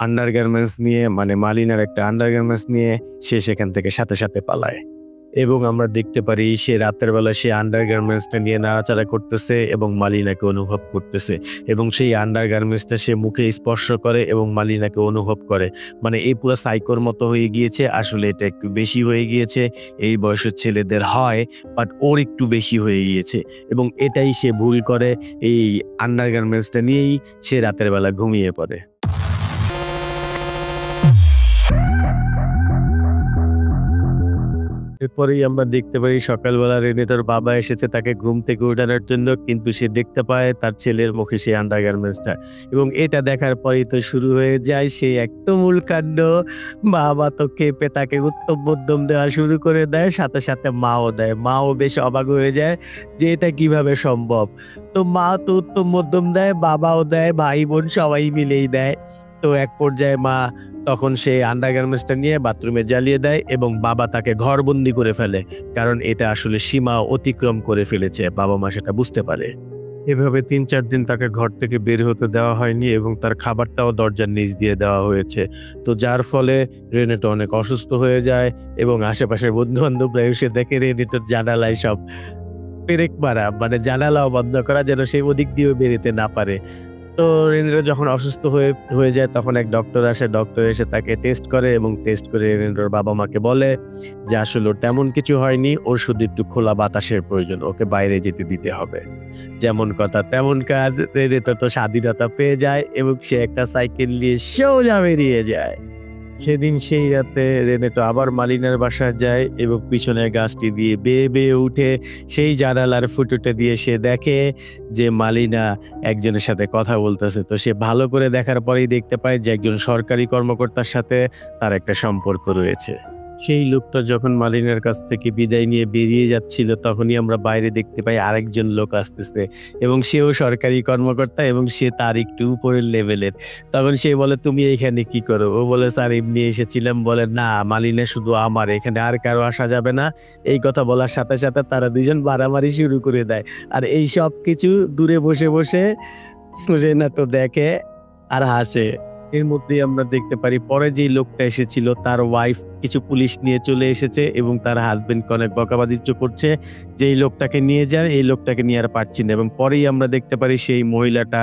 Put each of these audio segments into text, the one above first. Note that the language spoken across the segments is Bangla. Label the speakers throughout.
Speaker 1: আন্ডারগার্মেন্টস নিয়ে মানে মালিনার একটা আন্ডারগার্মেন্টস নিয়ে সে সেখান থেকে সাথে সাথে পালায়। এবং আমরা দেখতে পারি সে রাতের বেলা সে আন্ডারগার্মেন্টসটা নিয়ে নাড়াচাড়া করতেছে এবং মালিনাকে অনুভব করতেছে এবং সেই আন্ডারগার্মেন্টসটা সে মুখে স্পর্শ করে এবং মালিনাকে অনুভব করে। মানে এই পুরো সাইকোর মতো হয়ে গিয়েছে। আসলে এটা একটু বেশি হয়ে গিয়েছে, এই বয়সের ছেলেদের হয়, বাট ওর একটু বেশি হয়ে গিয়েছে এবং এটাই সে ভুল করে। এই আন্ডারগার্মেন্টসটা নিয়েই সে রাতের বেলা ঘুমিয়ে পড়ে। এরপরেই আমরা দেখতে পারি সকালবেলা রেনেটোর বাবা এসেছে তাকে ঘুম থেকে উঠানোর জন্য, কিন্তু সে দেখতে পায় তার ছেলের মুখে সেই আন্ডারগার্মেন্টসটা এবং এটা দেখার পরেই তো শুরু হয়ে যায় সেই এক তুমুল কাণ্ড। বাবা তো কেঁপে তাকে উত্তম মধ্যম দেওয়া শুরু করে দেয়, সাথে সাথে মাও দেয়। মাও বেশ অবাক হয়ে যায় যে এটা কিভাবে সম্ভব। তো মা তো উত্তম মধ্যম দেয়, বাবাও দেয়, ভাই বোন সবাই মিলেই দেয়। তো এক পর্যায়ে মা তখন সে আন্ডারগার্মেন্টসটা নিয়ে বাথরুমে জ্বালিয়ে দেয় এবং বাবা তাকে ঘরবন্দি করে ফেলে, কারণ এটা আসলে সীমা অতিক্রম করে ফেলেছে। বাবা মা সেটা বুঝতে পারে। এভাবে ৩-৪ দিন তাকে ঘর থেকে বের হতে দেওয়া হয়নি এবং তার খাবারটাও দরজার নিচ দিয়ে দেওয়া হয়েছে। তো যার ফলে রেনেটো অনেক অসুস্থ হয়ে যায় এবং আশেপাশের বন্ধু-বান্ধবরা এসে দেখে রেনেটোর জানালায় সব পেরেক মারা, মানে জানালাও বন্ধ করা যেন সে ওদিক দিয়েও বেরোতে না পারে। তো রেনেটো যখন অসুস্থ হয়ে যায় তখন এক ডক্টর আসে। ডক্টর এসে তাকে টেস্ট করে এবং টেস্ট করে রেনেটোর বাবা-মাকে বলে যে আসলে ওর তেমন কিছু হয়নি, ওর শুধু একটু খোলা বাতাসের প্রয়োজন, ওকে বাইরে যেতে দিতে হবে। যেমন কথা তেমন কাজ, রেনেটো তো স্বাধীনতা পেয়ে যায় এবং সে একটা সাইকেল নিয়ে সোজা বেরিয়ে যায়। সেদিন সেই রাতে রেনেটো আবার মালিনার বাসায় যায় এবং পিছনের গাছটি দিয়ে বেয়ে বেয়ে উঠে সেই জানালার ফুটোটা দিয়ে সে দেখে যে মালিনা একজনের সাথে কথা বলতেছে। তো সে ভালো করে দেখার পরেই দেখতে পায় যে একজন সরকারি কর্মকর্তার সাথে তার একটা সম্পর্ক রয়েছে। সেই লোকটা যখন মালিনার কাছ থেকে বিদায় নিয়ে বেরিয়ে যাচ্ছিল তখনই আমরা বাইরে দেখতে পাই আরেকজন লোক আসতেছে এবং সেও সরকারি কর্মকর্তা এবং সে তার একটু উপরের লেভেলের। তখন সে বলে, তুমি এখানে কি করো? ও বলে, স্যার এমনি এসেছিলাম। বলে, না, মালিনা শুধু আমার, এখানে আর কারো আসা যাবে না। এই কথা বলার সাথে সাথে তারা দুজন মারামারি শুরু করে দেয়। আর এই সব কিছু দূরে বসে বসে রেনাটো দেখে আর হাসে। এর মধ্যেই আমরা দেখতে পারি পরে যেই লোকটা এসেছিল তার ওয়াইফ কিছু পুলিশ নিয়ে চলে এসেছে এবং তার হাজবেন্ডকে অনেক বকাবাদিচ্য করছে যে এই লোকটাকে নিয়ে যান, এই লোকটাকে নিয়ে আর পারছি না। এবং পরেই আমরা দেখতে পারি সেই মহিলাটা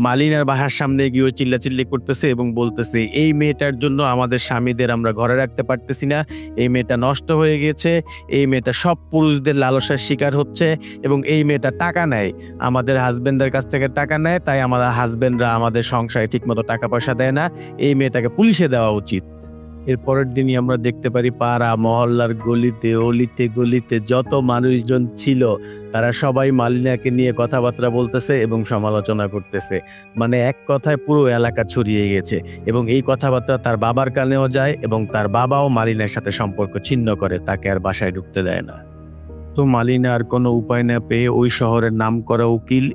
Speaker 1: মালিনার বাসার সামনে গিয়ে চিল্লাচিল্লি করতেছে এবং বলতেছে, এই মেয়েটার জন্য আমাদের স্বামীদের আমরা ঘরে রাখতে পারতেছি না, এই মেয়েটা নষ্ট হয়ে গেছে, এই মেয়েটা সব পুরুষদের লালসার শিকার হচ্ছে এবং এই মেয়েটা টাকা নেয়, আমাদের হাজবেন্ডের কাছ থেকে টাকা নেয়, তাই আমাদের হাজবেন্ডরা আমাদের সংসারে ঠিকমতো টাকা পয়সা দেয় না, এই মেয়েটাকে পুলিশে দেওয়া উচিত। এর পরের দিনই আমরা দেখতে পারি পাড়া মহল্লার গলিতে অলিতে গলিতে যত মানুষজন ছিল তারা সবাই মালিনাকে নিয়ে কথাবার্তা বলতেছে এবং সমালোচনা করতেছে। মানে এক কথায় পুরো এলাকা ছড়িয়ে গেছে এবং এই কথাবার্তা তার বাবার কানেও যায় এবং তার বাবাও মালিনার সাথে সম্পর্ক ছিন্ন করে, তাকে আর বাসায় ঢুকতে দেয় না। তো মালিনা আর কোনো উপায় না পেয়ে ওই শহরের নামকরা উকিল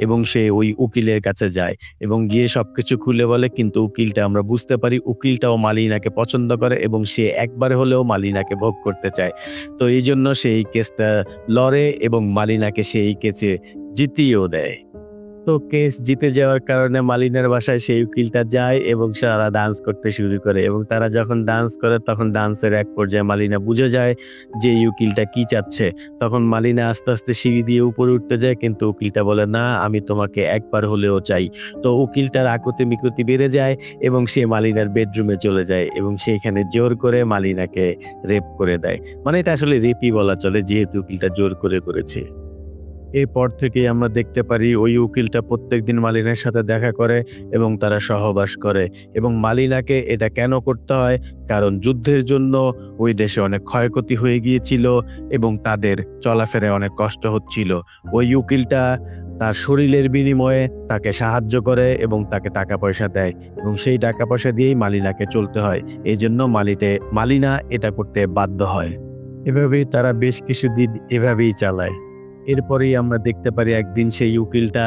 Speaker 1: এবং সে ওই উকিলের কাছে যায় এবং গিয়ে সবকিছু খুলে বলে, কিন্তু উকিলটা আমরা বুঝতে পারি উকিলটাও মালিনাকে পছন্দ করে এবং সে একবার হলেও মালিনাকে ভোগ করতে চায়। তো এই জন্য সে এই কেসটা লড়ে এবং মালিনাকে সে এই কেসে জিতিয়েও দেয়। তো কেস জিতে যাওয়ার কারণে মালিনার বাসায় সেই উকিলটা যায় এবং তারা ডান্স করতে শুরু করে এবং তারা যখন ডান্স করে তখন ডান্সের এক পর্যায়ে মালিনা বুঝে যায় যে এই উকিলটা কি চাচ্ছে। তখন মালিনা আস্তে আস্তে সিঁড়ি দিয়ে উপরে উঠতে যায়, কিন্তু উকিলটা বলে, না, আমি তোমাকে একবার হলেও চাই। তো উকিলটার আকুতি মিকুতি বেড়ে যায় এবং সে মালিনার বেডরুমে চলে যায় এবং সেইখানে জোর করে মালিনাকে রেপ করে দেয়। মানে এটা আসলে রেপই বলা চলে যেহেতু উকিলটা জোর করে করেছে। এরপর থেকেই আমরা দেখতে পারি ওই উকিলটা প্রত্যেকদিন মালিনার সাথে দেখা করে এবং তারা সহবাস করে এবং মালিনাকে এটা কেন করতে হয়, কারণ যুদ্ধের জন্য ওই দেশে অনেক ক্ষয়ক্ষতি হয়ে গিয়েছিল এবং তাদের চলাফেরায় অনেক কষ্ট হচ্ছিল। ওই উকিলটা তার শরীরের বিনিময়ে তাকে সাহায্য করে এবং তাকে টাকা পয়সা দেয় এবং সেই টাকা পয়সা দিয়েই মালিনাকে চলতে হয়। এই জন্য মালিনা এটা করতে বাধ্য হয়। এভাবেই তারা বেশ কিছুদিন এভাবেই চালায়। এরপরেই আমরা দেখতে পারি একদিন সেই উকিলটা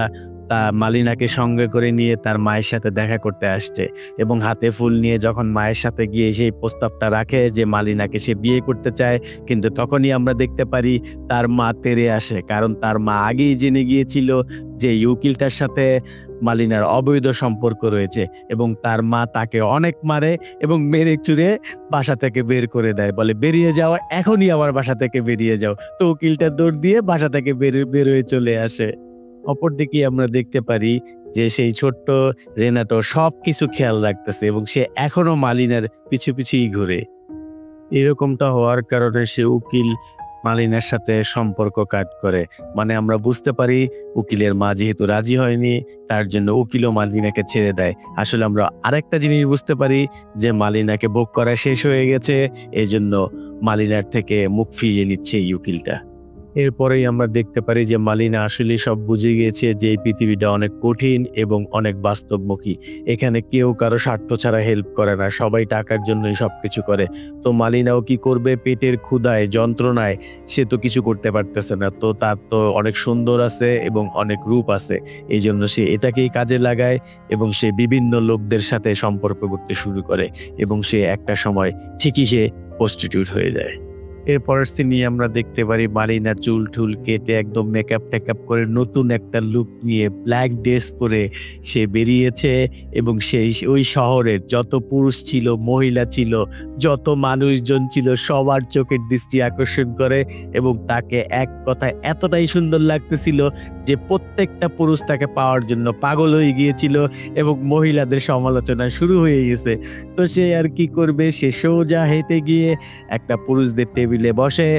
Speaker 1: তা মালিনাকে সঙ্গে করে নিয়ে তার মায়ের সাথে দেখা করতে আসছে এবং হাতে ফুল নিয়ে যখন মায়ের সাথে গিয়ে সেই প্রস্তাবটা রাখে যে মালিনাকে সে বিয়ে করতে চায়, কিন্তু তখনই আমরা দেখতে পারি তার মা তেড়ে আসে, কারণ তার মা আগেই জেনে গিয়েছিল যে এই উকিলটার সাথে মালিনার অবৈধ সম্পর্ক রয়েছে এবং তার মা তাকে অনেক মারে এবং মেরে চুরে বাসা থেকে বের করে দেয়, বলে বেরিয়ে যাও, এখনই আমার বাসা থেকে বেরিয়ে যাও। তো উকিলটা দৌড় দিয়ে বাসা থেকে বের হয়ে চলে আসে। অপরদিকে আমরা দেখতে পারি যে সেই ছোট্ট রেনাটো সবকিছু খেয়াল রাখতেছে এবং সে এখনো মালিনার পিছু পিছুই ঘুরে। এরকমটা হওয়ার কারণে সে উকিল মালিনার সাথে সম্পর্ক কাট করে। মানে আমরা বুঝতে পারি উকিলের মা যেহেতু রাজি হয়নি, তার জন্য উকিলও মালিনাকে ছেড়ে দেয়। আসলে আমরা আরেকটা জিনিস বুঝতে পারি যে মালিনাকে ভোগ করা শেষ হয়ে গেছে, এজন্য মালিনার থেকে মুখ ফিরিয়ে নিচ্ছে এই উকিলটা। এরপরেই আমরা দেখতে পারি যে মালিনা আসলে সব বুঝে গিয়েছে যে এই পৃথিবীটা অনেক কঠিন এবং অনেক বাস্তবমুখী। এখানে কেউ কারো স্বার্থ ছাড়া হেল্প করে না, সবাই টাকার জন্যই সবকিছু করে। তো মালিনাও কি করবে, পেটের ক্ষুধায় যন্ত্রণায় সে তো কিছু করতে পারতেছে না, তো তার তো অনেক সুন্দর আছে এবং অনেক রূপ আছে, এই জন্য সে এটাকেই কাজে লাগায় এবং সে বিভিন্ন লোকদের সাথে সম্পর্ক করতে শুরু করে এবং সে একটা সময় ঠিকই সে প্রস্টিটিউট হয়ে যায়। এরপরের সিনে আমরা দেখতে পারি মালিনা চুল ঠুল কেটে একদম মেকআপ টেকআপ করে নতুন একটা লুক নিয়ে ব্ল্যাক ড্রেস পরে সে বেরিয়েছে এবং সেই ওই শহরের যত পুরুষ ছিল, মহিলা ছিল, যত মানুষজন ছিল সবার চোখের দৃষ্টি আকর্ষণ করে এবং তাকে এক কথায় এতটাই সুন্দর লাগতেছিল যে প্রত্যেকটা পুরুষ তাকে পাওয়ার জন্য পাগল হয়ে গিয়েছিল এবং মহিলাদের সমালোচনা শুরু হয়ে গেছে। তো সে আর কি করবে, সে সোজা হেঁটে গিয়ে একটা পুরুষদের টেবিলে বসে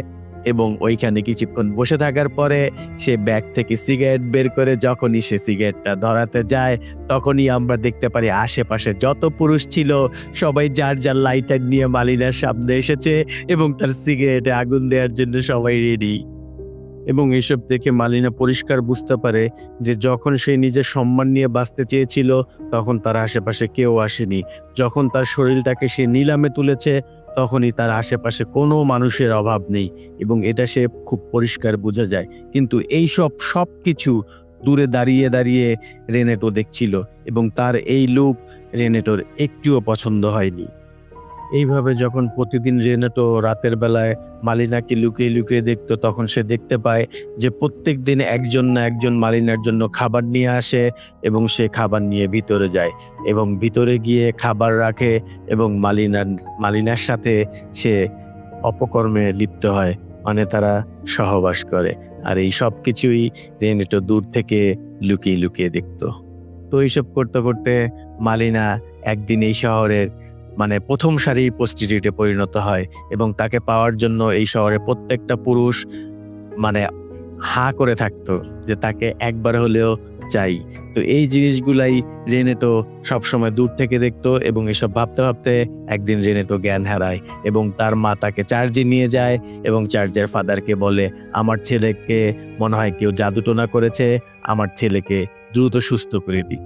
Speaker 1: এবং ওইখানে কিছুক্ষণ বসে থাকার পরে সে ব্যাগ থেকে সিগারেট বের করে যখনই সে সিগারেটটা ধরাতে যায়, তখনই আমরা দেখতে পারি আশেপাশে যত পুরুষ ছিল সবাই যার যার লাইটার নিয়ে মালিনার সামনে এসেছে এবং তার সিগারেটে আগুন দেওয়ার জন্য সবাই রেডি। এবং এসব দেখে মালিনা পরিষ্কার বুঝতে পারে যে যখন সে নিজের সম্মান নিয়ে বাঁচতে চেয়েছিল তখন তার আশেপাশে কেউ আসেনি। যখন তার শরীরটাকে সে নিলামে তুলেছে তখনই তার আশেপাশে কোনো মানুষের অভাব নেই এবং এটা সে খুব পরিষ্কার বোঝা যায়। কিন্তু এই সব কিছু দূরে দাঁড়িয়ে দাঁড়িয়ে রেনেটো দেখছিল এবং তার এই লুক রেনেটোর একটুও পছন্দ হয়নি। এইভাবে যখন প্রতিদিন রেনেটো রাতের বেলায় মালিনাকে লুকিয়ে লুকিয়ে দেখতো, তখন সে দেখতে পায় যে প্রত্যেক দিন একজন না একজন মালিনার জন্য খাবার নিয়ে আসে এবং সে খাবার নিয়ে ভিতরে যায় এবং ভিতরে গিয়ে খাবার রাখে এবং মালিনার সাথে সে অপকর্মে লিপ্ত হয়, মানে তারা সহবাস করে। আর এই সব কিছুই রেনেটো দূর থেকে লুকিয়ে লুকিয়ে দেখতো। তো এইসব করতে করতে মালিনা একদিন এই শহরের মানে প্রথম সারির প্রস্টিটিউটে পরিণত হয় এবং তাকে পাওয়ার জন্য এই শহরে প্রত্যেকটা পুরুষ মানে হা করে থাকতো যে তাকে একবার হলেও চাই। তো এই জিনিসগুলাই রেনেটো সবসময় দূর থেকে দেখতো এবং এসব ভাবতে ভাবতে একদিন রেনেটো জ্ঞান হারায় এবং তার মা তাকে চার্জে নিয়ে যায় এবং চার্জের ফাদারকে বলে, আমার ছেলেকে মনে হয় কেউ জাদুটোনা করেছে, আমার ছেলেকে দ্রুত সুস্থ করে দিই।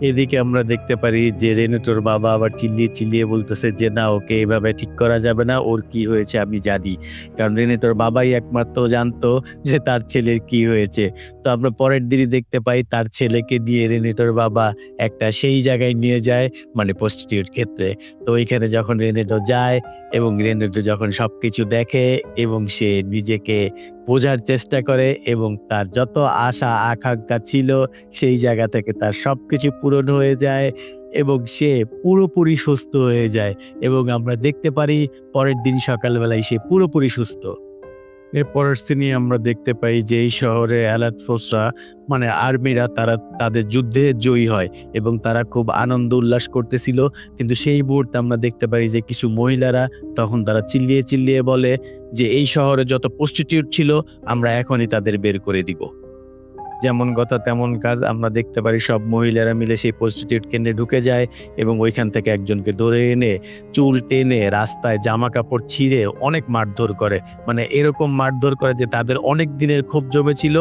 Speaker 1: এদিকে আমরা দেখতে পারি যে রেনেটোর বাবা আবার চিল্লিয়ে চিল্লিয়ে বলতেছে যে না, ওকে এইভাবে ঠিক করা যাবে না, ওর কি হয়েছে আমি জানি। কারণ রেনেটোর বাবাই একমাত্র জানতো যে তার ছেলের কি হয়েছে। তো আমরা পরের দিনই দেখতে পাই তার ছেলেকে দিয়ে রেনেটোর বাবা একটা সেই জায়গায় নিয়ে যায়, মানে প্রস্টিটিউট ক্ষেত্রে। তো ওইখানে যখন রেনেটো যায় এবং রেনেটো যখন সবকিছু দেখে এবং সে নিজেকে বোঝার চেষ্টা করে এবং তার যত আশা আকাঙ্ক্ষা ছিল সেই জায়গা থেকে তার সবকিছু পূরণ হয়ে যায় এবং সে পুরোপুরি সুস্থ হয়ে যায় এবং আমরা দেখতে পারি পরের দিন সকালবেলায় সে পুরোপুরি সুস্থ। এর পরের সিনে আমরা দেখতে পাই যে এই শহরে অ্যালার্ট ফোর্সরা মানে আর্মিরা তারা তাদের যুদ্ধে জয়ী হয় এবং তারা খুব আনন্দ উল্লাস করতেছিল। কিন্তু সেই মুহূর্তে আমরা দেখতে পাই যে কিছু মহিলারা তখন তারা চিল্লিয়ে চিল্লিয়ে বলে যে এই শহরে যত প্রস্টিটিউট ছিল আমরা এখনই তাদের বের করে দিব। যেমন কথা তেমন কাজ, আমরা দেখতে পারি সব মহিলারা মিলে সেই প্রস্টিটিউট কেন্দ্রে ঢুকে যায় এবং ওইখান থেকে একজনকে ধরে এনে চুল টেনে রাস্তায় জামা কাপড় ছিঁড়ে অনেক মারধর করে। মানে এরকম মারধর করে যে তাদের অনেক দিনের ক্ষোভ জমেছিল,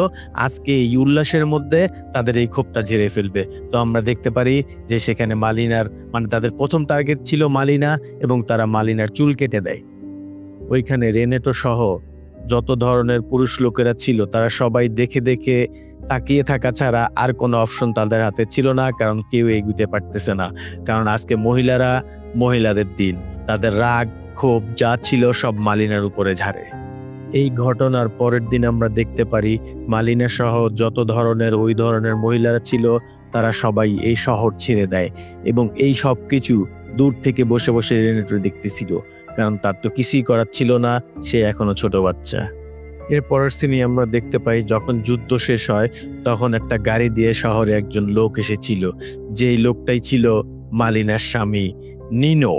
Speaker 1: আজকে এই উল্লাসের মধ্যে তাদের এই ক্ষোভটা ঝেড়ে ফেলবে। তো আমরা দেখতে পারি যে সেখানে মালিনার মানে তাদের প্রথম টার্গেট ছিল মালিনা এবং তারা মালিনার চুল কেটে দেয়। ওইখানে রেনেটো সহ যত ধরনের পুরুষ লোকেরা ছিল তারা সবাই দেখে দেখে তাকিয়ে থাকা ছাড়া আর কোনো অপশন তাদের হাতে ছিল না, কারণ কেউ এগুতে পারতেছে না। কারণ আজকে মহিলারা মহিলাদের দিন, তাদের রাগ ক্ষোভ যা ছিল সব মালিনার উপরে ঝাড়ে। এই ঘটনার পরের দিন আমরা দেখতে পারি মালিনা সহ যত ধরনের ওই ধরনের মহিলারা ছিল তারা সবাই এই শহর ছেড়ে দেয় এবং এই সব কিছু দূর থেকে বসে বসে রেনেটো দেখতেছিল, কারণ তার তো কিছুই করার ছিল না, সে এখনো ছোট বাচ্চা। এর পরের সিনে আমরা দেখতে পাই যখন যুদ্ধ শেষ হয় তখন একটা গাড়ি দিয়ে শহরে একজন লোক এসেছিল, যেই লোকটাই ছিল মালিনার স্বামী নিনো।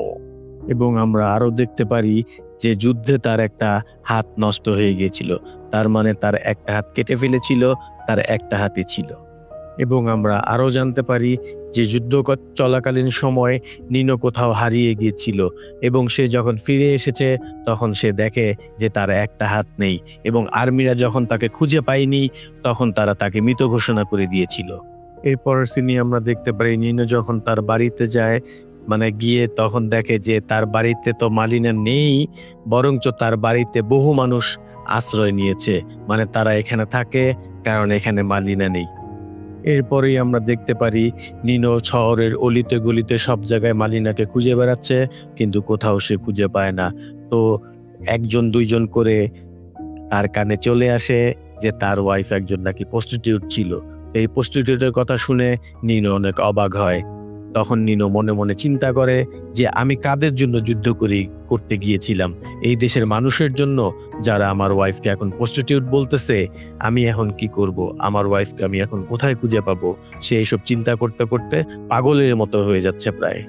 Speaker 1: এবং আমরা আরো দেখতে পারি যে যুদ্ধে তার একটা হাত নষ্ট হয়ে গিয়েছিল, তার মানে তার একটা হাত কেটে ফেলেছিল, তার একটা হাতই ছিল। এবং আমরা আরো জানতে পারি যে যুদ্ধ চলাকালীন সময় নিনো কোথাও হারিয়ে গিয়েছিল এবং সে যখন ফিরে এসেছে তখন সে দেখে যে তার একটা হাত নেই এবং আর্মিরা যখন তাকে খুঁজে পায়নি তখন তারা তাকে মৃত ঘোষণা করে দিয়েছিল। এরপরের সিনে আমরা দেখতে পারি নিনো যখন তার বাড়িতে যায়, মানে গিয়ে তখন দেখে যে তার বাড়িতে তো মালিনা নেই, বরঞ্চ তার বাড়িতে বহু মানুষ আশ্রয় নিয়েছে, মানে তারা এখানে থাকে কারণ এখানে মালিনা নেই। এরপরেই আমরা দেখতে পারি নিনো শহরের অলিতে গলিতে সব জায়গায় মালিনাকে খুঁজে বেড়াচ্ছে, কিন্তু কোথাও সে খুঁজে পায় না। তো একজন দুইজন করে তার কানে চলে আসে যে তার ওয়াইফ একজন নাকি প্রস্টিটিউট ছিল। এই প্রস্টিটিউটের কথা শুনে নিনো অনেক অবাক হয়। তখন নিনো মনে মনে চিন্তা করে যে আমি কাদের জন্য যুদ্ধ করতে গিয়েছিলাম, এই দেশের মানুষের জন্য যারা আমার ওয়াইফকে এখন প্রস্টিটিউট বলতেছে। আমি এখন কি করব, আমার ওয়াইফকে আমি এখন কোথায় খুঁজে পাবো? সে এইসব চিন্তা করতে করতে পাগলের মতো হয়ে যাচ্ছে প্রায়।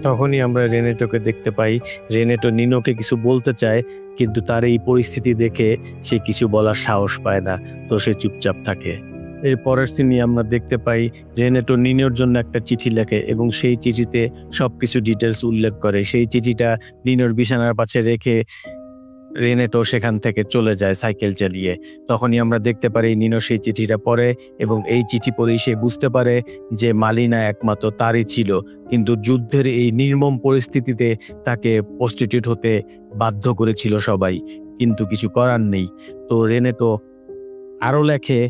Speaker 1: তখনই আমরা রেনেটোকে দেখতে পাই। রেনেটো নিনোকে কিছু বলতে চায়, কিন্তু তার এই পরিস্থিতি দেখে সে কিছু বলার সাহস পায় না, তো সে চুপচাপ থাকে। এর পরের সিনে আমরা দেখতে পাই রেনেটো নিনোর জন্য একটা চিঠি লেখে এবং সেই চিঠিতে সবকিছু ডিটেলস উল্লেখ করে। সেই চিঠিটা নিনোর বিছানার পাশে রেখে রেনেটো সেখান থেকে চলে যায় সাইকেল চালিয়ে। তখনই আমরা দেখতে পারি নিনো সেই চিঠিটা পড়ে এবং এই চিঠি পড়েই সে বুঝতে পারে যে মালিনা একমাত্র তারই ছিল, কিন্তু যুদ্ধের এই নির্মম পরিস্থিতিতে তাকে প্রস্টিটিউট হতে বাধ্য করেছিল সবাই, কিন্তু কিছু করার নেই। তো রেনেটো আরো লেখে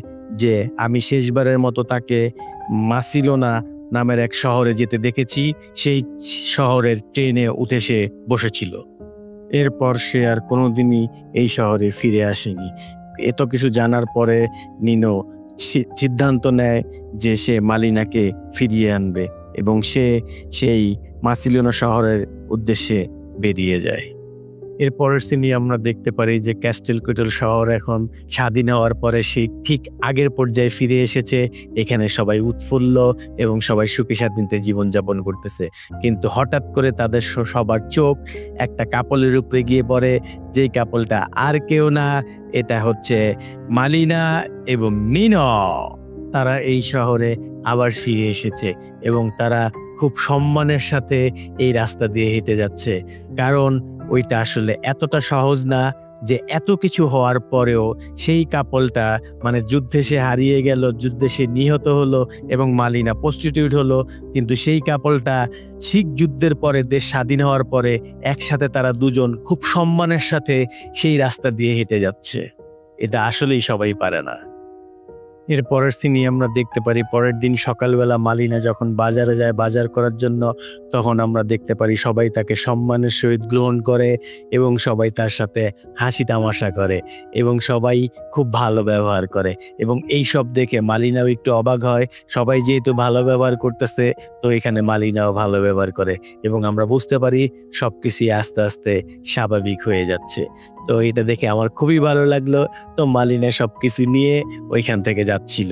Speaker 1: যে আমি শেষবারের মতো তাকে মাসিলোনা নামের এক শহরে যেতে দেখেছি, সেই শহরের ট্রেনে উঠে সে বসেছিল। এরপর সে আর কোনোদিনই এই শহরে ফিরে আসেনি। এত কিছু জানার পরে নিনো সিদ্ধান্ত নেয় যে সে মালিনাকে ফিরিয়ে আনবে এবং সে সেই মাসিলোনা শহরের উদ্দেশ্যে বেরিয়ে যায়। এর পরের সিনে আমরা দেখতে পারি যে ক্যাস্টেলকুয়েটল শহর এখন স্বাধীন হওয়ার পরে সেই ঠিক আগের পর্যায়ে ফিরে এসেছে। এখানে সবাই উৎফুল্ল এবং সবাই সুখে শান্তিতে জীবনযাপন করতেছে, কিন্তু হঠাৎ করে তাদের সবার চোখ একটা কাপলের উপরে গিয়ে পড়ে, যেই কাপলটা আর কেউ না, এটা হচ্ছে মালিনা এবং নিনো। তারা এই শহরে আবার ফিরে এসেছে এবং তারা খুব সম্মানের সাথে এই রাস্তা দিয়ে হেঁটে যাচ্ছে, কারণ ওইটা আসলে এতটা সহজ না যে এত কিছু হওয়ার পরেও সেই কাপলটা, মানে যুদ্ধে সে হারিয়ে গেল, যুদ্ধে সে নিহত হলো এবং মালিনা প্রস্টিটিউট হলো, কিন্তু সেই কাপলটা শিখ যুদ্ধের পরে দেশ স্বাধীন হওয়ার পরে একসাথে তারা দুজন খুব সম্মানের সাথে সেই রাস্তা দিয়ে হেঁটে যাচ্ছে। এটা আসলেই সবাই পারে না। এর পরের সিনে আমরা দেখতে পারি পরের দিন সকালবেলা মালিনা যখন বাজারে যায় বাজার করার জন্য, তখন আমরা দেখতে পারি সবাই তাকে সম্মানের সহিত গ্রহণ করে এবং সবাই তার সাথে হাসি তামাশা করে এবং সবাই খুব ভালো ব্যবহার করে এবং এই সব দেখে মালিনাও একটু অবাক হয়। সবাই যেহেতু ভালো ব্যবহার করতেছে, তো এখানে মালিনাও ভালো ব্যবহার করে এবং আমরা বুঝতে পারি সবকিছুই আস্তে আস্তে স্বাভাবিক হয়ে যাচ্ছে। তো এটা দেখে আমার খুবই ভালো লাগলো। তো মালিনা সবকিছু নিয়ে ওইখান থেকে যাচ্ছিল।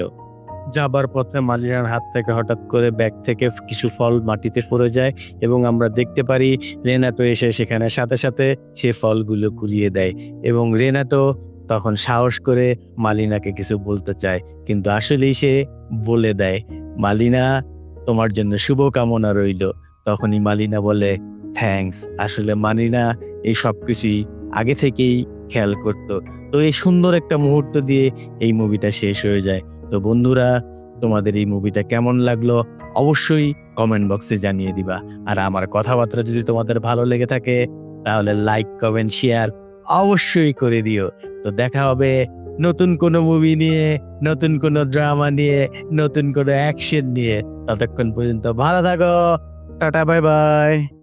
Speaker 1: যাবার পথে মালিনার হাত থেকে হঠাৎ করে ব্যাগ থেকে কিছু ফল মাটিতে পড়ে যায় এবং আমরা দেখতে পারি রেনাটো এসে সেখানে সাথে সাথে সে ফলগুলো কুড়িয়ে দেয় এবং রেনাটো তখন সাহস করে মালিনাকে কিছু বলতে চায়, কিন্তু আসলেই সে বলে দেয়, মালিনা তোমার জন্য শুভকামনা রইল। তখনই মালিনা বলে থ্যাঙ্কস। আসলে মালিনা এই সবকিছুই আগে থেকেই খেয়াল করতো। তো এই সুন্দর একটা মুহূর্ত দিয়ে এই মুভিটা শেষ হয়ে যায়। তো বন্ধুরা, তোমাদের এই মুভিটা কেমন লাগলো অবশ্যই কমেন্ট বক্সে জানিয়ে দিবা। আর আমার কথাবার্তা যদি তোমাদের ভালো লেগে থাকে তাহলে লাইক কমেন্ট শেয়ার অবশ্যই করে দিও। তো দেখা হবে নতুন কোনো মুভি নিয়ে, নতুন কোনো ড্রামা নিয়ে, নতুন কোনো অ্যাকশন নিয়ে। ততক্ষণ পর্যন্ত ভালো থাকো। Tata, bye bye.